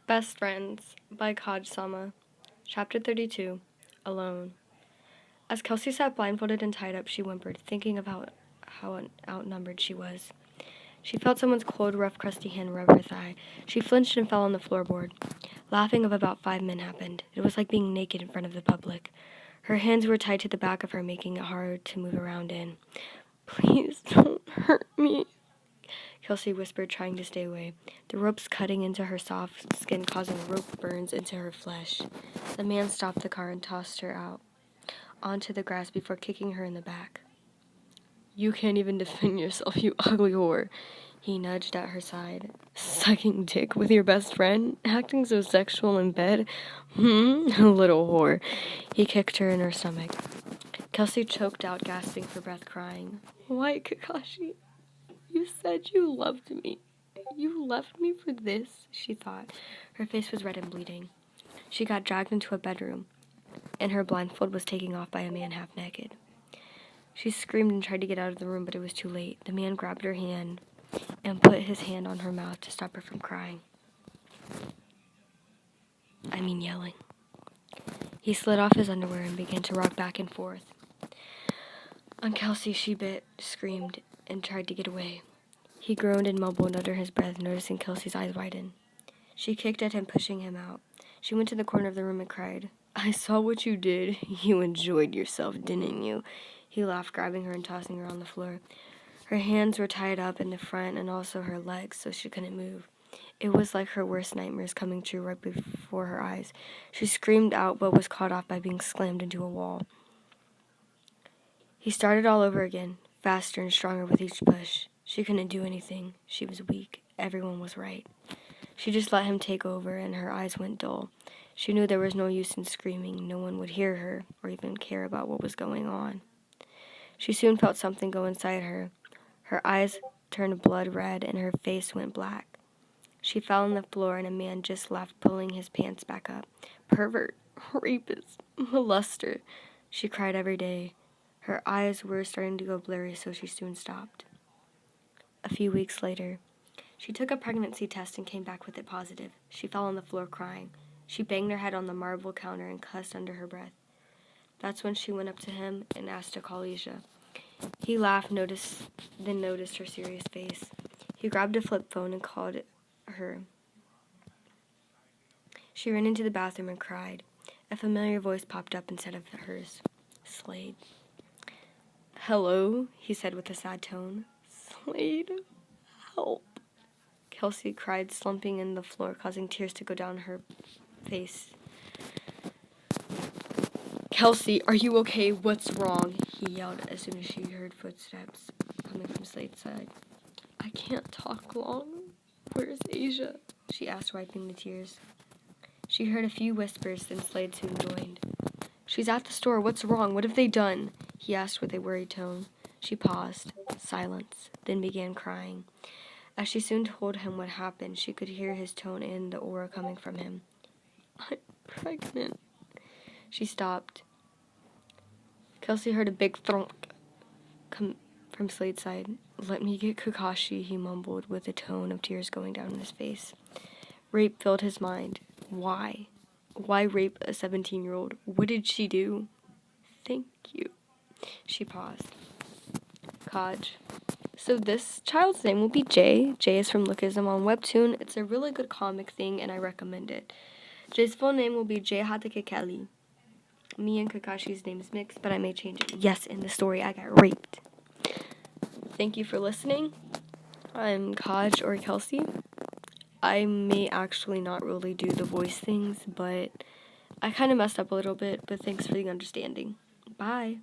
Best Friends by Kaj Sama. Chapter 32. Alone. As Kelsey sat blindfolded and tied up, she whimpered, thinking about how outnumbered she was. She felt someone's cold, rough, crusty hand rub her thigh. She flinched and fell on the floorboard. Laughing of about 5 men happened. It was like being naked in front of the public. Her hands were tied to the back of her, making it hard to move around in. "Please don't hurt me," Kelsey whispered, trying to stay away. The ropes cutting into her soft skin, causing rope burns into her flesh. The man stopped the car and tossed her out onto the grass before kicking her in the back. "You can't even defend yourself, you ugly whore." He nudged at her side. "Sucking dick with your best friend? Acting so sexual in bed? Little whore." He kicked her in her stomach. Kelsey choked out, gasping for breath, crying. "Why, Kakashi? You said you loved me. You left me for this," she thought. Her face was red and bleeding. She got dragged into a bedroom, and her blindfold was taken off by a man half naked. She screamed and tried to get out of the room, but it was too late. The man grabbed her hand and put his hand on her mouth to stop her from crying. Yelling. He slid off his underwear and began to rock back and forth. On Kelsey, she bit, screamed, and tried to get away. He groaned and mumbled under his breath, noticing Kelsey's eyes widen. She kicked at him, pushing him out. She went to the corner of the room and cried, "I saw what you did. You enjoyed yourself, didn't you?" He laughed, grabbing her and tossing her on the floor. Her hands were tied up in the front and also her legs, so she couldn't move. It was like her worst nightmares coming true right before her eyes. She screamed out, but was caught off by being slammed into a wall. He started all over again, faster and stronger with each push. She couldn't do anything. She was weak. Everyone was right. She just let him take over, and her eyes went dull. She knew there was no use in screaming. No one would hear her or even care about what was going on. She soon felt something go inside her. Her eyes turned blood red, and her face went black. She fell on the floor, and a man just left, pulling his pants back up. "Pervert, rapist, molester," she cried every day. Her eyes were starting to go blurry, so she soon stopped. A few weeks later, she took a pregnancy test and came back with it positive. She fell on the floor crying. She banged her head on the marble counter and cussed under her breath. That's when she went up to him and asked to call Asia. He laughed, then noticed her serious face. He grabbed a flip phone and called her. She ran into the bathroom and cried. A familiar voice popped up instead of hers. "Slade." "Hello," he said with a sad tone. "Slade, help." Kelsey cried, slumping in the floor, causing tears to go down her face. "Kelsey, are you okay? What's wrong?" he yelled as soon as she heard footsteps coming from Slade's side. "I can't talk long. Where's Asia?" she asked, wiping the tears. She heard a few whispers, then Slade soon joined. "She's at the store. What's wrong? What have they done?" he asked with a worried tone. She paused. Silence, then began crying. As she soon told him what happened, she could hear his tone and the aura coming from him. "I'm pregnant." She stopped. Kelsey heard a big thunk come from Slade's side. "Let me get Kakashi," he mumbled with a tone of tears going down his face. Rape filled his mind. Why? Why rape a 17-year-old? What did she do? "Thank you." She paused. Kaj. So this child's name will be Jay. Jay is from Lookism on Webtoon. It's a really good comic thing, and I recommend it. Jay's full name will be Jay Hatake Kelly. Me and Kakashi's name is mixed, but I may change it. Yes, in the story, I got raped. Thank you for listening. I'm Kaj or Kelsey. I may actually not really do the voice things, but I kind of messed up a little bit, but thanks for the understanding. Bye.